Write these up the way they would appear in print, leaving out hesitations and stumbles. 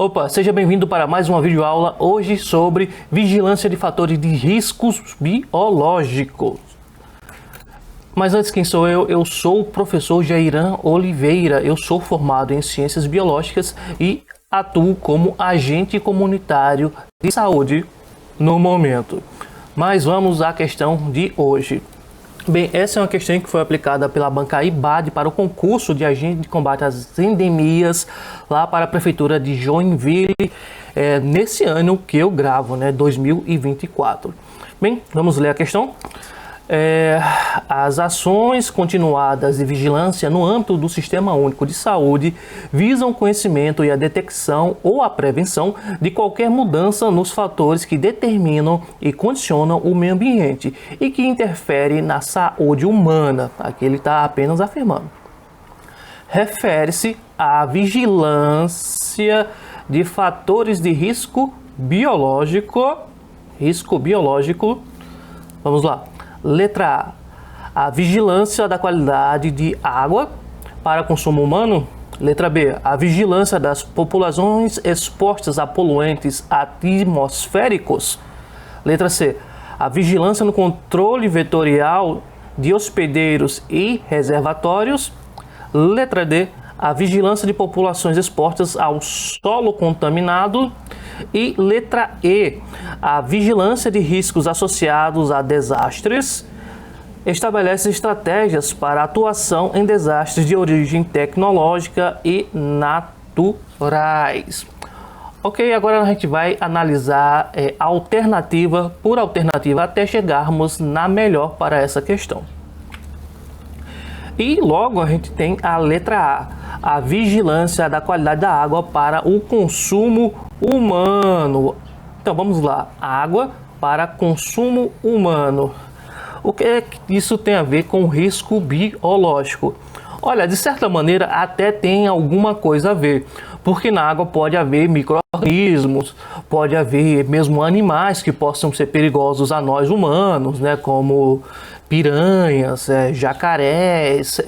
Opa, seja bem-vindo para mais uma videoaula hoje sobre vigilância de fatores de riscos biológicos. Mas antes, quem sou eu? Eu sou o professor Jairan Oliveira, eu sou formado em Ciências Biológicas e atuo como agente comunitário de saúde no momento. Mas vamos à questão de hoje. Bem, essa é uma questão que foi aplicada pela banca IBAD para o concurso de agente de combate às endemias lá para a prefeitura de Joinville, nesse ano que eu gravo, 2024. Bem, vamos ler a questão. As ações continuadas de vigilância no âmbito do Sistema Único de Saúde visam o conhecimento e a detecção ou a prevenção de qualquer mudança nos fatores que determinam e condicionam o meio ambiente e que interferem na saúde humana. Aqui ele está apenas afirmando. Refere-se à vigilância de fatores de risco biológico. Vamos lá. Letra A. A vigilância da qualidade de água para consumo humano. Letra B. A vigilância das populações expostas a poluentes atmosféricos. Letra C. A vigilância no controle vetorial de hospedeiros e reservatórios. Letra D. A vigilância de populações expostas ao solo contaminado. E letra E, a vigilância de riscos associados a desastres, estabelece estratégias para atuação em desastres de origem tecnológica e naturais. Ok, agora a gente vai analisar alternativa por alternativa até chegarmos na melhor para essa questão. E logo a gente tem a letra A vigilância da qualidade da água para o consumo humano. Então vamos lá, água para consumo humano. O que é que isso tem a ver com risco biológico? Olha, de certa maneira até tem alguma coisa a ver, porque na água pode haver micro-organismos, pode haver mesmo animais que possam ser perigosos a nós humanos, como piranhas, jacarés,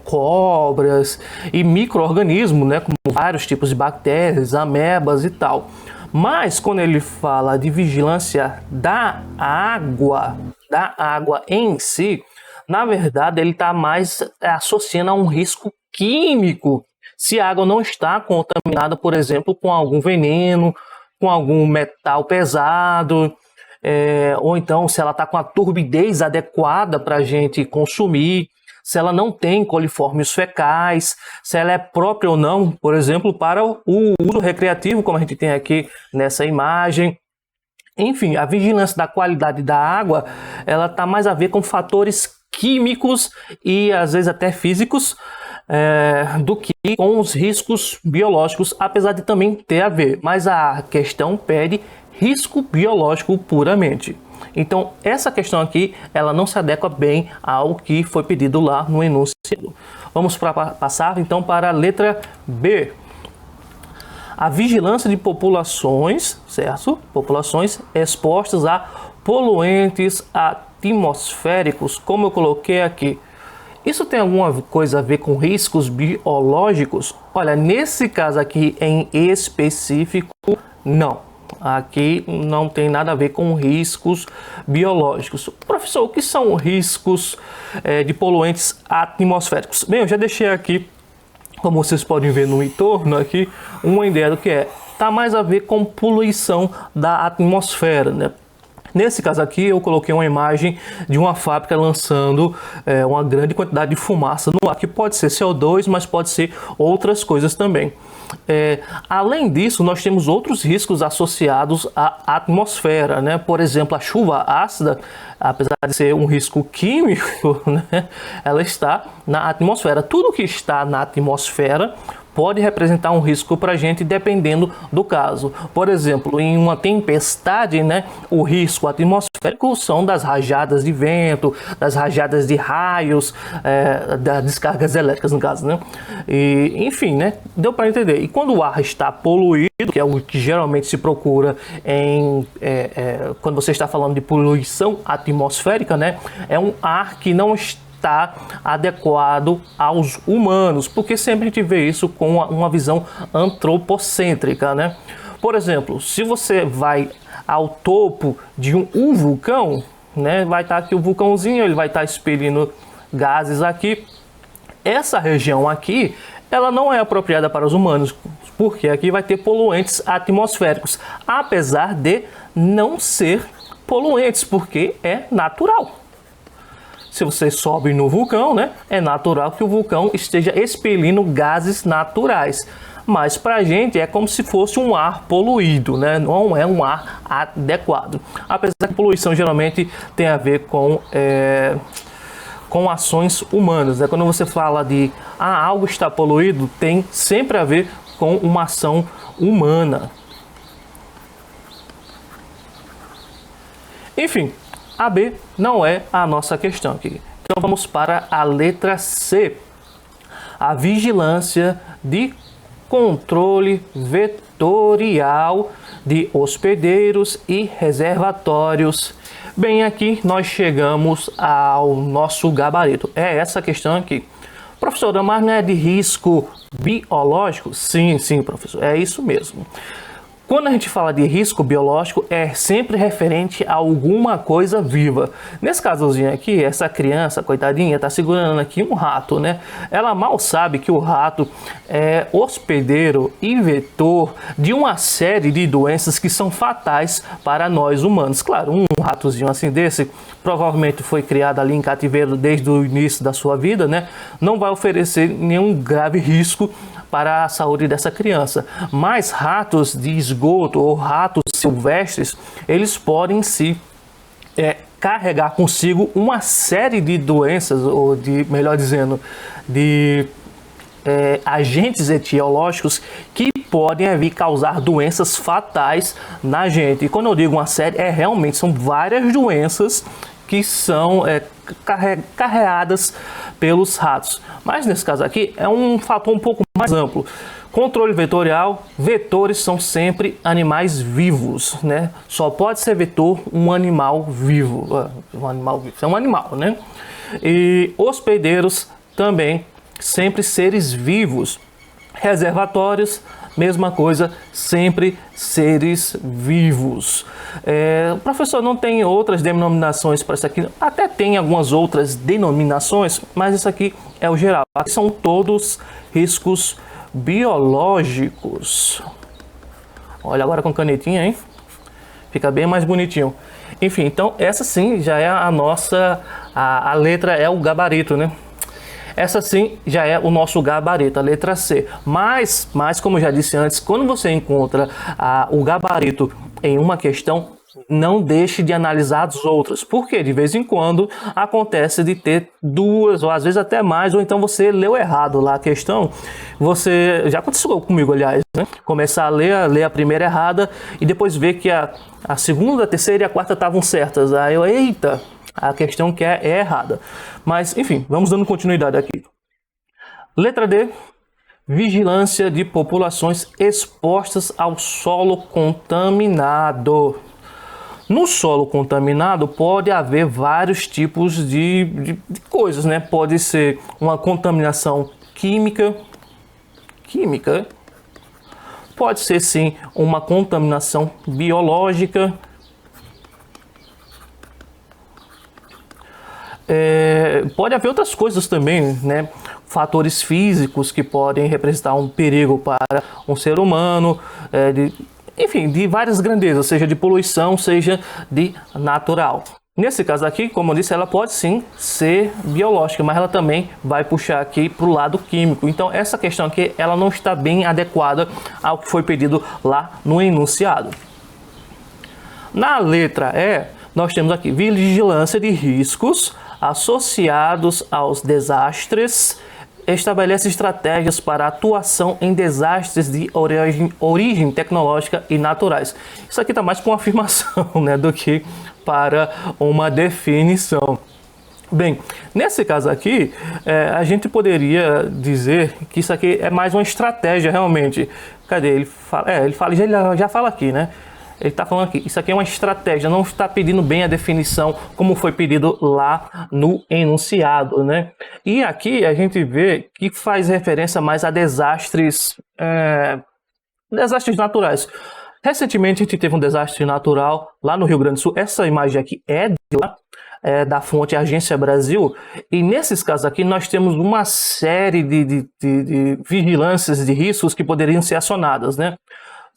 cobras e micro-organismos, como vários tipos de bactérias, amebas e tal. Mas quando ele fala de vigilância da água em si, na verdade ele está mais associando a um risco químico. Se a água não está contaminada, por exemplo, com algum veneno, com algum metal pesado, ou então se ela está com a turbidez adequada para a gente consumir, se ela não tem coliformes fecais, se ela é própria ou não, por exemplo, para o uso recreativo, como a gente tem aqui nessa imagem. Enfim, a vigilância da qualidade da água, ela está mais a ver com fatores químicos e às vezes até físicos, do que com os riscos biológicos, apesar de também ter a ver, mas a questão pede risco biológico puramente. Então essa questão aqui, ela não se adequa bem ao que foi pedido lá no enunciado. Vamos passar então para a letra B. A vigilância de populações, certo? Populações expostas a poluentes atmosféricos, como eu coloquei aqui. Isso tem alguma coisa a ver com riscos biológicos? Olha, nesse caso aqui em específico, não. Aqui não tem nada a ver com riscos biológicos. Professor, o que são riscos de poluentes atmosféricos? Bem, eu já deixei aqui, como vocês podem ver no entorno aqui, uma ideia do que é. Tá mais a ver com poluição da atmosfera, Nesse caso aqui, eu coloquei uma imagem de uma fábrica lançando uma grande quantidade de fumaça no ar, que pode ser CO2, mas pode ser outras coisas também. Além disso, nós temos outros riscos associados à atmosfera, Por exemplo, a chuva ácida, apesar de ser um risco químico, ela está na atmosfera. Tudo que está na atmosfera pode representar um risco para a gente dependendo do caso. Por exemplo, em uma tempestade, o risco atmosférico são das rajadas de vento, das rajadas de raios, das descargas elétricas no caso, E, enfim, deu para entender. E quando o ar está poluído, que é o que geralmente se procura quando você está falando de poluição atmosférica, é um ar que não está está adequado aos humanos, porque sempre a gente vê isso com uma visão antropocêntrica, né? Por exemplo, se você vai ao topo de um vulcão, né, vai estar aqui o vulcãozinho, ele vai estar expelindo gases aqui. Essa região aqui, ela não é apropriada para os humanos, porque aqui vai ter poluentes atmosféricos, apesar de não ser poluentes, porque é natural. Se você sobe no vulcão, né, é natural que o vulcão esteja expelindo gases naturais. Mas para a gente é como se fosse um ar poluído, né? Não é um ar adequado. Apesar que a poluição geralmente tem a ver com ações humanas, né? Quando você fala de algo está poluído, tem sempre a ver com uma ação humana. Enfim, a B não é a nossa questão aqui. Então vamos para a letra C. A vigilância de controle vetorial de hospedeiros e reservatórios. Bem, aqui nós chegamos ao nosso gabarito. É essa questão aqui. Professora, mas não é de risco biológico? Sim, professor, é isso mesmo. Quando a gente fala de risco biológico, é sempre referente a alguma coisa viva. Nesse casozinho aqui, essa criança, coitadinha, está segurando aqui um rato, né? Ela mal sabe que o rato é hospedeiro e vetor de uma série de doenças que são fatais para nós humanos. Claro, um ratozinho assim desse, provavelmente foi criado ali em cativeiro desde o início da sua vida, né? Não vai oferecer nenhum grave risco para a saúde dessa criança. Mas ratos de esgoto ou ratos silvestres, eles podem carregar consigo uma série de doenças, ou melhor dizendo, de agentes etiológicos que podem vir causar doenças fatais na gente. E quando eu digo uma série, realmente são várias doenças que são carreadas pelos ratos. Mas nesse caso aqui é um fator um pouco mais amplo. Controle vetorial, vetores são sempre animais vivos, né? Só pode ser vetor um animal vivo. É um animal, né? E hospedeiros também, sempre seres vivos. Reservatórios, mesma coisa, sempre seres vivos. Professor, não tem outras denominações para isso aqui? Até tem algumas outras denominações, mas isso aqui é o geral. Aqui são todos riscos biológicos. Olha agora com canetinha, hein? Fica bem mais bonitinho. Enfim, então essa sim já é a nossa... A letra é o gabarito, né? Essa sim já é o nosso gabarito, a letra C. Mas como eu já disse antes, quando você encontra o gabarito em uma questão, não deixe de analisar as outras. Porque de vez em quando acontece de ter duas, ou às vezes até mais, ou então você leu errado lá a questão. Já aconteceu comigo, aliás, né? Começar a ler a primeira errada e depois ver que a segunda, a terceira e a quarta estavam certas. Aí eu, eita! A questão que é errada. Mas, enfim, vamos dando continuidade aqui. Letra D. Vigilância de populações expostas ao solo contaminado. No solo contaminado pode haver vários tipos de coisas, né? Pode ser uma contaminação química. Pode ser, sim, uma contaminação biológica. Pode haver outras coisas também, né? Fatores físicos que podem representar um perigo para um ser humano, enfim, de várias grandezas, seja de poluição, seja de natural. Nesse caso aqui, como eu disse, ela pode sim ser biológica, mas ela também vai puxar aqui para o lado químico. Então essa questão aqui, ela não está bem adequada ao que foi pedido lá no enunciado. Na letra E, nós temos aqui vigilância de riscos associados aos desastres, estabelece estratégias para atuação em desastres de origem tecnológica e naturais. Isso aqui está mais para uma afirmação, né, do que para uma definição. Bem, nesse caso aqui, a gente poderia dizer que isso aqui é mais uma estratégia realmente. Cadê? Ele já fala aqui, né? Ele está falando aqui, isso aqui é uma estratégia, não está pedindo bem a definição como foi pedido lá no enunciado, né? E aqui a gente vê que faz referência mais a desastres naturais. Recentemente a gente teve um desastre natural lá no Rio Grande do Sul. Essa imagem aqui é de lá, da fonte Agência Brasil, e nesses casos aqui nós temos uma série de vigilâncias de riscos que poderiam ser acionadas, né?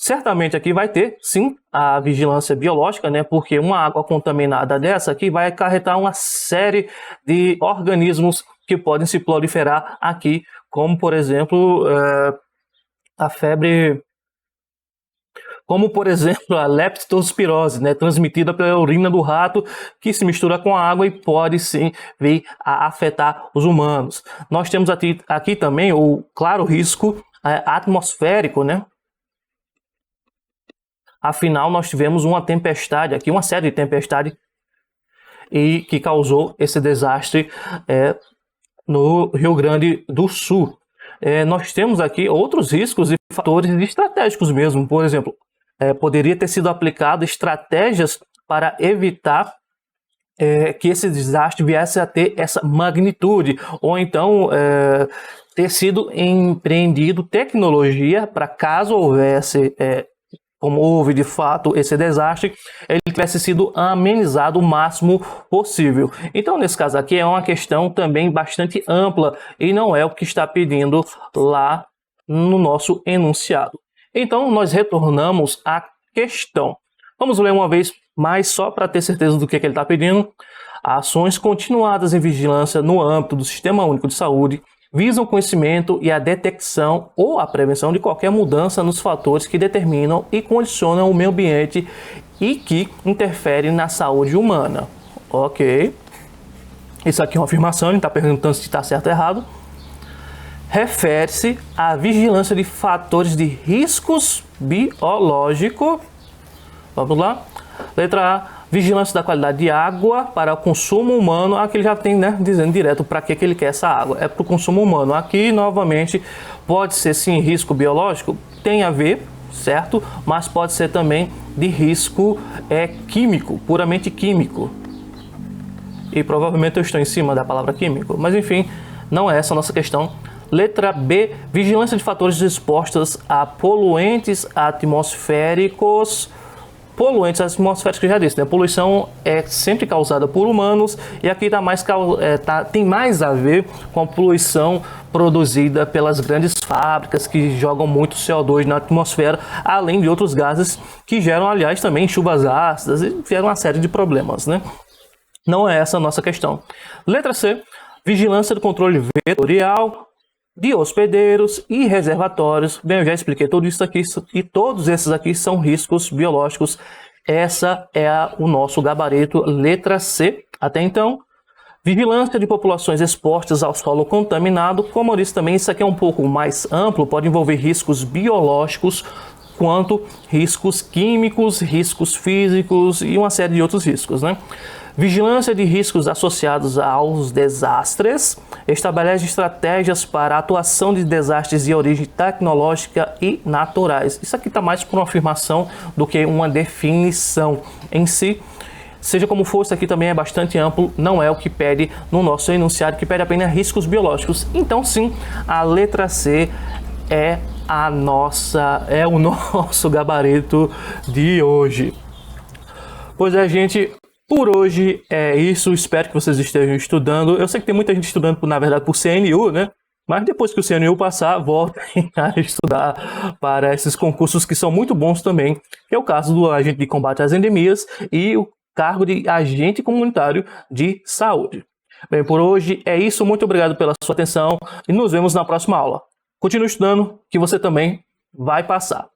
Certamente aqui vai ter, sim, a vigilância biológica, né? Porque uma água contaminada dessa aqui vai acarretar uma série de organismos que podem se proliferar aqui, como por exemplo a febre, como por exemplo a leptospirose, né, transmitida pela urina do rato, que se mistura com a água e pode sim vir a afetar os humanos. Nós temos aqui também o claro risco atmosférico, né? Afinal, nós tivemos uma tempestade aqui, uma série de tempestades, e que causou esse desastre no Rio Grande do Sul. Nós temos aqui outros riscos e fatores estratégicos mesmo. Por exemplo, poderia ter sido aplicado estratégias para evitar que esse desastre viesse a ter essa magnitude, ou então ter sido empreendido tecnologia para caso houvesse, como houve de fato esse desastre, ele tivesse sido amenizado o máximo possível. Então, nesse caso aqui, é uma questão também bastante ampla e não é o que está pedindo lá no nosso enunciado. Então, nós retornamos à questão. Vamos ler uma vez mais, só para ter certeza do que ele está pedindo. Ações continuadas em vigilância no âmbito do Sistema Único de Saúde visam o conhecimento e a detecção ou a prevenção de qualquer mudança nos fatores que determinam e condicionam o meio ambiente e que interferem na saúde humana. Ok. Isso aqui é uma afirmação, ele está perguntando se está certo ou errado. Refere-se à vigilância de fatores de riscos biológicos. Vamos lá. Letra A. Vigilância da qualidade de água para o consumo humano. Aqui ele já tem, né, dizendo direto para que ele quer essa água. É para o consumo humano. Aqui, novamente, pode ser sim risco biológico. Tem a ver, certo? Mas pode ser também de risco químico, puramente químico. E provavelmente eu estou em cima da palavra químico. Mas enfim, não é essa a nossa questão. Letra B. Vigilância de fatores expostos a poluentes atmosféricos. Poluentes atmosféricos, que eu já disse, né? Poluição é sempre causada por humanos e aqui tem mais a ver com a poluição produzida pelas grandes fábricas que jogam muito CO2 na atmosfera, além de outros gases que geram, aliás, também chuvas ácidas e geram uma série de problemas, né? Não é essa a nossa questão. Letra C. Vigilância do controle vetorial de hospedeiros e reservatórios. Bem, eu já expliquei tudo isso aqui e todos esses aqui são riscos biológicos. Essa é o nosso gabarito, letra C. Até então, vigilância de populações expostas ao solo contaminado. Como eu disse também, isso aqui é um pouco mais amplo, pode envolver riscos biológicos, quanto riscos químicos, riscos físicos e uma série de outros riscos, né? Vigilância de riscos associados aos desastres. Estabelece estratégias para a atuação de desastres de origem tecnológica e naturais. Isso aqui está mais por uma afirmação do que uma definição em si. Seja como for, isso aqui também é bastante amplo, não é o que pede no nosso enunciado, que pede apenas riscos biológicos. Então sim, a letra C é o nosso gabarito de hoje. Pois é, gente, por hoje é isso. Espero que vocês estejam estudando. Eu sei que tem muita gente estudando, na verdade, por CNU, né? Mas depois que o CNU passar, voltem a estudar para esses concursos que são muito bons também, que é o caso do agente de combate às endemias e o cargo de agente comunitário de saúde. Bem, por hoje é isso. Muito obrigado pela sua atenção e nos vemos na próxima aula. Continue estudando, que você também vai passar.